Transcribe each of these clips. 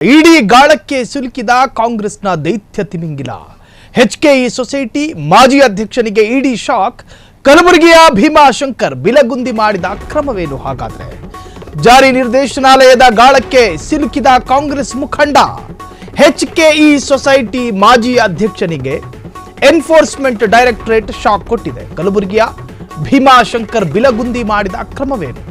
ಇಡಿ ಗಾಳಕ್ಕೆ ಸಿಲುಕಿದ ಕಾಂಗ್ರೆಸ್ನ ದೈತ್ಯ ತಿಮಿಂಗಿಲ ಎಚ್ಕೆಇ ಸೊಸೈಟಿ ಮಾಜಿ ಅಧ್ಯಕ್ಷನಿಗೆ ಇಡಿ ಶಾಕ್. ಕಲಬುರಗಿಯ ಭೀಮಾಶಂಕರ್ ಬಿಲಗುಂದಿ ಮಾಡಿದ ಅಕ್ರಮವೇನು? ಹಾಗಾದ್ರೆ ಜಾರಿ ನಿರ್ದೇಶನಾಲಯದ ಗಾಳಕ್ಕೆ ಸಿಲುಕಿದ ಕಾಂಗ್ರೆಸ್ ಮುಖಂಡ ಎಚ್ಕೆಇ ಸೊಸೈಟಿ ಮಾಜಿ ಅಧ್ಯಕ್ಷನಿಗೆ ಎನ್ಫೋರ್ಸ್ಮೆಂಟ್ ಡೈರೆಕ್ಟರೇಟ್ ಶಾಕ್ ಕೊಟ್ಟಿದೆ. ಕಲಬುರಗಿಯ ಭೀಮಾಶಂಕರ್ ಬಿಲಗುಂದಿ ಮಾಡಿದ ಅಕ್ರಮವೇನು?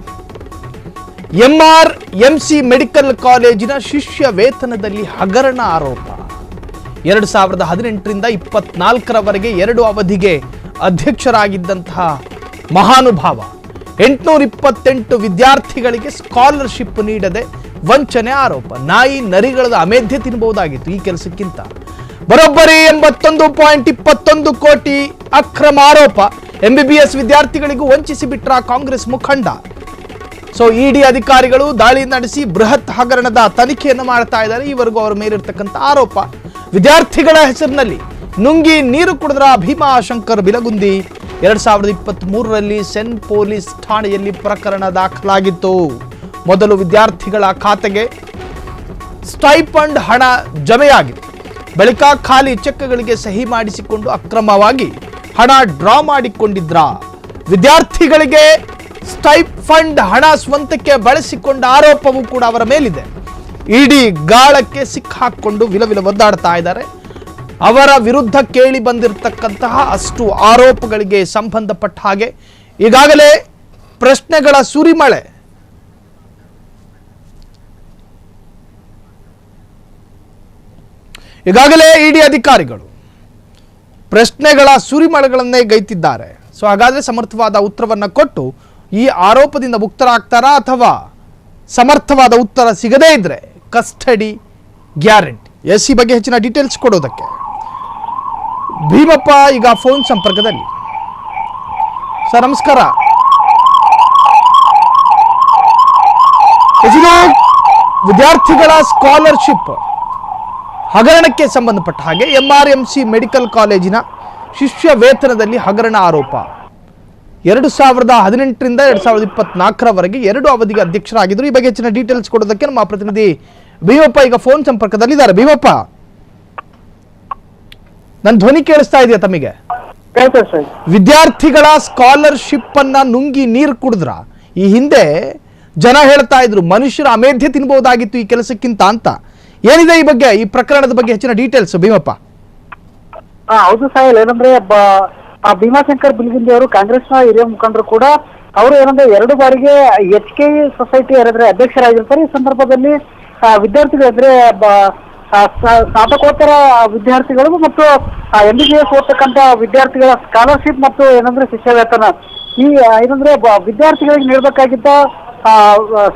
ಎಂಆರ್ಎಂಸಿ ಮೆಡಿಕಲ್ ಕಾಲೇಜಿನ ಶಿಷ್ಯ ವೇತನದಲ್ಲಿ ಹಗರಣ ಆರೋಪ. 2018ರಿಂದ 24ರವರೆಗೆ 2 ಅವಧಿಗೆ ಅಧ್ಯಕ್ಷರಾಗಿದ್ದಂತಹ ಮಹಾನುಭಾವ 828 ವಿದ್ಯಾರ್ಥಿಗಳಿಗೆ ಸ್ಕಾಲರ್ಶಿಪ್ ನೀಡದೆ ವಂಚನೆ ಆರೋಪ. ನಾಯಿ ನರಿಗಳ ಅಮೇಧ್ಯ ತಿನ್ನಬಹುದಾಗಿತ್ತು ಈ ಕೆಲಸಕ್ಕಿಂತ. ಬರೋಬ್ಬರಿ 81.21 ಕೋಟಿ ಅಕ್ರಮ ಆರೋಪ. ಎಂಬಿಬಿಎಸ್ ವಿದ್ಯಾರ್ಥಿಗಳಿಗೂ ವಂಚಿಸಿ ಬಿಟ್ರ ಕಾಂಗ್ರೆಸ್ ಮುಖಂಡ. ಸೊ ಇಡಿ ಅಧಿಕಾರಿಗಳು ದಾಳಿ ನಡೆಸಿ ಬೃಹತ್ ಹಗರಣದ ತನಿಖೆಯನ್ನು ಮಾಡ್ತಾ ಇದ್ದಾರೆ. ಈವರೆಗೂ ಅವರ ಮೇಲಿರ್ತಕ್ಕಂಥ ಆರೋಪ, ವಿದ್ಯಾರ್ಥಿಗಳ ಹೆಸರಿನಲ್ಲಿ ನುಂಗಿ ನೀರು ಕುಡಿದ್ರ ಭೀಮಾಶಂಕರ್ ಬಿಲಗುಂದಿ. 2023ರಲ್ಲಿ ಸೆನ್ ಪೊಲೀಸ್ ಠಾಣೆಯಲ್ಲಿ ಪ್ರಕರಣ ದಾಖಲಾಗಿತ್ತು. ಮೊದಲು ವಿದ್ಯಾರ್ಥಿಗಳ ಖಾತೆಗೆ ಸ್ಟೈಪಂಡ್ ಹಣ ಜಮೆಯಾಗಿತ್ತು. ಬಳಿಕ ಖಾಲಿ ಚೆಕ್ಗಳಿಗೆ ಸಹಿ ಮಾಡಿಸಿಕೊಂಡು ಅಕ್ರಮವಾಗಿ ಹಣ ಡ್ರಾ ಮಾಡಿಕೊಂಡಿದ್ರ. ವಿದ್ಯಾರ್ಥಿಗಳಿಗೆ ಸ್ಟೈಪಂಡ್ ಹಣ ಸ್ವಂತಕ್ಕೆ ಬಳಸಿಕೊಂಡ ಆರೋಪವೂ ಕೂಡ ಅವರ ಮೇಲಿದೆ. ಇಡಿ ಗಾಳಕ್ಕೆ ಸಿಕ್ಕಾಕೊಂಡು ವಿಲವಿಲ ಒದ್ದಾಡ್ತಾ ಇದ್ದಾರೆ. ಅವರ ವಿರುದ್ಧ ಕೇಳಿ ಬಂದಿರತಕ್ಕಂತಹ ಅಷ್ಟು ಆರೋಪಗಳಿಗೆ ಸಂಬಂಧಪಟ್ಟ ಹಾಗೆ ಈಗಾಗಲೇ ಪ್ರಶ್ನೆಗಳ ಸುರಿಮಳೆ. ಈಗಾಗಲೇ ಇಡಿ ಅಧಿಕಾರಿಗಳು ಪ್ರಶ್ನೆಗಳ ಸುರಿಮಳೆಗಳನ್ನೇ ಗೈತಿದ್ದಾರೆ. ಸೊ ಹಾಗಾದ್ರೆ ಸಮರ್ಥವಾದ ಉತ್ತರವನ್ನು ಕೊಟ್ಟು ಈ ಆರೋಪದಿಂದ ಮುಕ್ತರಾಗ್ತಾರಾ ಅಥವಾ ಸಮರ್ಥವಾದ ಉತ್ತರ ಸಿಗದೇ ಇದ್ರೆ ಕಸ್ಟಡಿ ಗ್ಯಾರಂಟಿ? ಎಸ್, ಈ ಬಗ್ಗೆ ಹೆಚ್ಚಿನ ಡೀಟೇಲ್ಸ್ ಕೊಡೋದಕ್ಕೆ ಭೀಮಪ್ಪ ಈಗ ಫೋನ್ ಸಂಪರ್ಕದಲ್ಲಿ. ಸರ್ ನಮಸ್ಕಾರ. ವಿದ್ಯಾರ್ಥಿಗಳ ಸ್ಕಾಲರ್ಶಿಪ್ ಹಗರಣಕ್ಕೆ ಸಂಬಂಧಪಟ್ಟ ಹಾಗೆ ಎಂಆರ್ಎಂಸಿ ಮೆಡಿಕಲ್ ಕಾಲೇಜಿನ ಶಿಷ್ಯ ವೇತನದಲ್ಲಿ ಹಗರಣ ಆರೋಪ. 2018ರಿಂದ 2024ರವರೆಗೆ 2 ಅವಧಿಗೆ ಅಧ್ಯಕ್ಷರಾಗಿದ್ದರು. ಈ ಬಗ್ಗೆ ಹೆಚ್ಚಿನ ಡೀಟೇಲ್ಸ್ ಕೊಡೋದಕ್ಕೆ ನಮ್ಮ ಪ್ರತಿನಿಧಿ ಭೀಮಪ್ಪ ಈಗ ಫೋನ್ ಸಂಪರ್ಕದಲ್ಲಿದ್ದಾರೆ. ಭೀಮಪ್ಪ, ನನ್ನ ಧ್ವನಿ ಕೇಳಿಸ್ತಾ ಇದೆಯಾ ತಮಗೆ? ವಿದ್ಯಾರ್ಥಿಗಳ ಸ್ಕಾಲರ್ಶಿಪ್ ಅನ್ನ ನುಂಗಿ ನೀರು ಕುಡಿದ್ರ. ಈ ಹಿಂದೆ ಜನ ಹೇಳ್ತಾ ಇದ್ರು ಮನುಷ್ಯರ ಅಮೇಧ್ಯ ತಿನ್ಬಹುದಾಗಿತ್ತು ಈ ಕೆಲಸಕ್ಕಿಂತ ಅಂತ. ಏನಿದೆ ಈ ಬಗ್ಗೆ, ಈ ಪ್ರಕರಣದ ಬಗ್ಗೆ ಹೆಚ್ಚಿನ ಡೀಟೇಲ್ಸ್ ಭೀಮಪ್ಪ? ಹೌದು ಸಾಯಲ್, ಏನಂದ್ರೆ ಭೀಮಾಶಂಕರ್ ಬಿಲಗುಂದಿ ಅವರು ಕಾಂಗ್ರೆಸ್ನ ಹಿರಿಯ ಮುಖಂಡರು ಕೂಡ. ಅವರು ಏನಂದ್ರೆ 2 ಬಾರಿಗೆ ಎಚ್ಕೆಇ ಸೊಸೈಟಿ ಏನಂದ್ರೆ ಅಧ್ಯಕ್ಷರಾಗಿರ್ತಾರೆ. ಈ ಸಂದರ್ಭದಲ್ಲಿ ವಿದ್ಯಾರ್ಥಿಗಳು ಅಂದ್ರೆ ಸ್ನಾತಕೋತ್ತರ ವಿದ್ಯಾರ್ಥಿಗಳು ಮತ್ತು ಎಂಬಿಬಿಎಸ್ ಓದ್ತಕ್ಕಂಥ ವಿದ್ಯಾರ್ಥಿಗಳ ಸ್ಕಾಲರ್ಶಿಪ್ ಮತ್ತು ಏನಂದ್ರೆ ಶಿಷ್ಯ ವೇತನ, ಈ ಏನಂದ್ರೆ ವಿದ್ಯಾರ್ಥಿಗಳಿಗೆ ನೀಡಬೇಕಾಗಿದ್ದ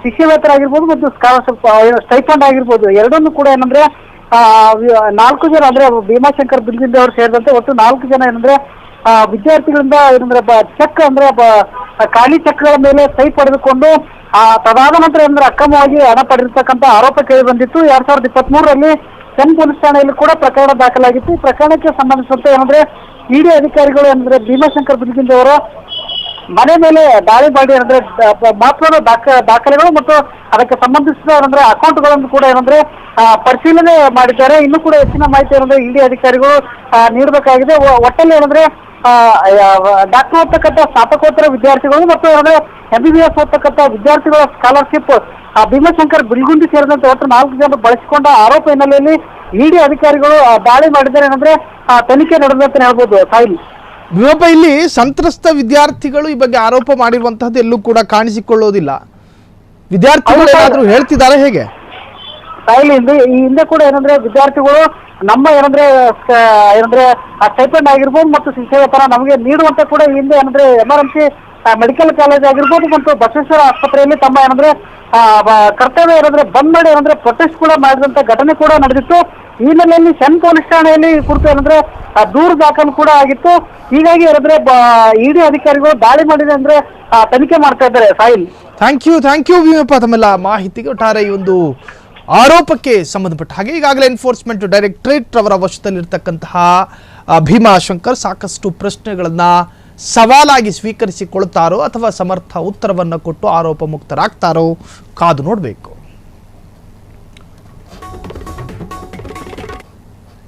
ಶಿಷ್ಯ ವೇತನ ಆಗಿರ್ಬೋದು ಮತ್ತು ಸ್ಕಾಲರ್ಶಿಪ್ ಸ್ಟೈಫಂಡ್ ಆಗಿರ್ಬೋದು, ಎರಡನ್ನೂ ಕೂಡ ಏನಂದ್ರೆ 4 ಜನ ಅಂದ್ರೆ ಭೀಮಾಶಂಕರ್ ಬಿಲಗುಂದಿ ಅವರು ಸೇರಿದಂತೆ ಒಟ್ಟು 4 ಜನ ಏನಂದ್ರೆ ವಿದ್ಯಾರ್ಥಿಗಳಿಂದ ಏನಂದ್ರೆ ಚೆಕ್ ಅಂದ್ರೆ ಖಾಲಿ ಚೆಕ್ಗಳ ಮೇಲೆ ಸಹಿ ಪಡೆದುಕೊಂಡು ತದಾದ ನಂತರ ಏನಂದ್ರೆ ಅಕ್ರಮವಾಗಿ ಹಣ ಪಡೆದಿರ್ತಕ್ಕಂಥ ಆರೋಪ ಕೇಳಿ ಬಂದಿತ್ತು. 2023ರಲ್ಲಿ ಸೆನ್ ಪೊಲೀಸ್ ಠಾಣೆಯಲ್ಲಿ ಕೂಡ ಪ್ರಕರಣ ದಾಖಲಾಗಿತ್ತು. ಈ ಪ್ರಕರಣಕ್ಕೆ ಸಂಬಂಧಿಸಿದಂತೆ ಏನಂದ್ರೆ ಇಡಿ ಅಧಿಕಾರಿಗಳು ಏನಂದ್ರೆ ಭೀಮಾಶಂಕರ್ ಬಿಲಗುಂದಿ ಅವರ ಮನೆ ಮೇಲೆ ದಾಳಿ ಮಾಡಿ ಏನಂದ್ರೆ ಮಹತ್ವದ ದಾಖಲೆಗಳು ಮತ್ತು ಅದಕ್ಕೆ ಸಂಬಂಧಿಸಿದ ಏನಂದ್ರೆ ಅಕೌಂಟ್ಗಳನ್ನು ಕೂಡ ಏನಂದ್ರೆ ಪರಿಶೀಲನೆ ಮಾಡಿದ್ದಾರೆ. ಇನ್ನೂ ಕೂಡ ಹೆಚ್ಚಿನ ಮಾಹಿತಿ ಏನಂದ್ರೆ ಇಡಿ ಅಧಿಕಾರಿಗಳು ನೀಡಬೇಕಾಗಿದೆ. ಒಟ್ಟಲ್ಲಿ ಏನಂದ್ರೆ ಡಾಕ್ಟರ್ ಓದ್ತಕ್ಕಂಥ ಸ್ನಾತಕೋತ್ತರ ವಿದ್ಯಾರ್ಥಿಗಳು ಮತ್ತು ಏನಂದ್ರೆ ಎಂಬಿಬಿಎಸ್ ಓದ್ತಕ್ಕಂಥ ವಿದ್ಯಾರ್ಥಿಗಳ ಸ್ಕಾಲರ್ಶಿಪ್ ಭೀಮಾಶಂಕರ್ ಬಿಲಗುಂದಿ ಸೇರಿದಂತೆ ಒಟ್ಟು 4 ಜನ ಬಳಸಿಕೊಂಡ ಆರೋಪ ಹಿನ್ನೆಲೆಯಲ್ಲಿ ಇಡಿ ಅಧಿಕಾರಿಗಳು ದಾಳಿ ಮಾಡಿದ್ದಾರೆ. ಏನಂದ್ರೆ ತನಿಖೆ ನಡೆದಂತೆ ಹೇಳ್ಬೋದು ಸಾಯಿಲ್. ಭೀಮಪ್ಪ, ಇಲ್ಲಿ ಸಂತ್ರಸ್ತ ವಿದ್ಯಾರ್ಥಿಗಳು ಈ ಬಗ್ಗೆ ಆರೋಪ ಮಾಡಿರುವಂತಹದ್ದು ಎಲ್ಲೂ ಕೂಡ ಕಾಣಿಸಿಕೊಳ್ಳೋದಿಲ್ಲ. ವಿದ್ಯಾರ್ಥಿಗಳು ಏನಾದ್ರೂ ಹೇಳ್ತಿದ್ದಾರೆ ಹೇಗೆ? ಈ ಹಿಂದೆ ಕೂಡ ಏನಂದ್ರೆ ವಿದ್ಯಾರ್ಥಿಗಳು ನಮ್ಮ ಏನಂದ್ರೆ ಸ್ಟೈಪಂಡ್ ಆಗಿರ್ಬೋದು ಮತ್ತು ಶಿಕ್ಷಣ ವೇತನ ನಮಗೆ ನೀಡುವಂತ ಕೂಡ ಈ ಹಿಂದೆ ಏನಂದ್ರೆ ಎಂಆರ್ಎಂಸಿ ಮೆಡಿಕಲ್ ಕಾಲೇಜ್ ಆಗಿರ್ಬೋದು ಮತ್ತು ಬಸವೇಶ್ವರ ಆಸ್ಪತ್ರೆಯಲ್ಲಿ ತಮ್ಮ ಏನಂದ್ರೆ ಕರ್ತವ್ಯ ಏನಂದ್ರೆ ಬಂದ್ ಮಾಡಿ ಏನಂದ್ರೆ ಪ್ರೊಟೆಸ್ಟ್ ಕೂಡ ಮಾಡಿದಂತ ಘಟನೆ ಕೂಡ ನಡೆದಿತ್ತು. ಈ ಹಿನ್ನೆಲೆಯಲ್ಲಿ ಸೆನ್ ಪೊಲೀಸ್ ಠಾಣೆಯಲ್ಲಿ ಈ ಕುರಿತು ಏನಂದ್ರೆ ದೂರು ದಾಖಲು ಕೂಡ ಆಗಿತ್ತು. ಹೀಗಾಗಿ ಏನಂದ್ರೆ ಇಡಿ ಅಧಿಕಾರಿಗಳು ದಾಳಿ ಮಾಡಿದೆ ಅಂದ್ರೆ ತನಿಖೆ ಮಾಡ್ತಾ ಇದ್ದಾರೆ ಸಾಯಿಲ್. ಥ್ಯಾಂಕ್ ಯು ಭೀಮಪ್ಪ ತಮ್ಮೆಲ್ಲ ಮಾಹಿತಿಗೆ. ಒಟ್ಟಾರೆ ಈ ಒಂದು ಆರೋಪಕ್ಕೆ ಸಂಬಂಧಪಟ್ಟ ಹಾಗೆ ಈಗಾಗಲೇ ಎನ್ಫೋರ್ಸ್ಮೆಂಟ್ ಡೈರೆಕ್ಟರೇಟ್ ಅವರ ವಶದಲ್ಲಿರ್ತಕ್ಕಂತಹ ಭೀಮಾಶಂಕರ್ ಸಾಕಷ್ಟು ಪ್ರಶ್ನೆಗಳನ್ನ ಸವಾಲಾಗಿ ಸ್ವೀಕರಿಸಿಕೊಳ್ಳುತ್ತಾರೋ ಅಥವಾ ಸಮರ್ಥ ಉತ್ತರವನ್ನು ಕೊಟ್ಟು ಆರೋಪ ಮುಕ್ತರಾಗ್ತಾರೋ ಕಾದು ನೋಡಬೇಕು.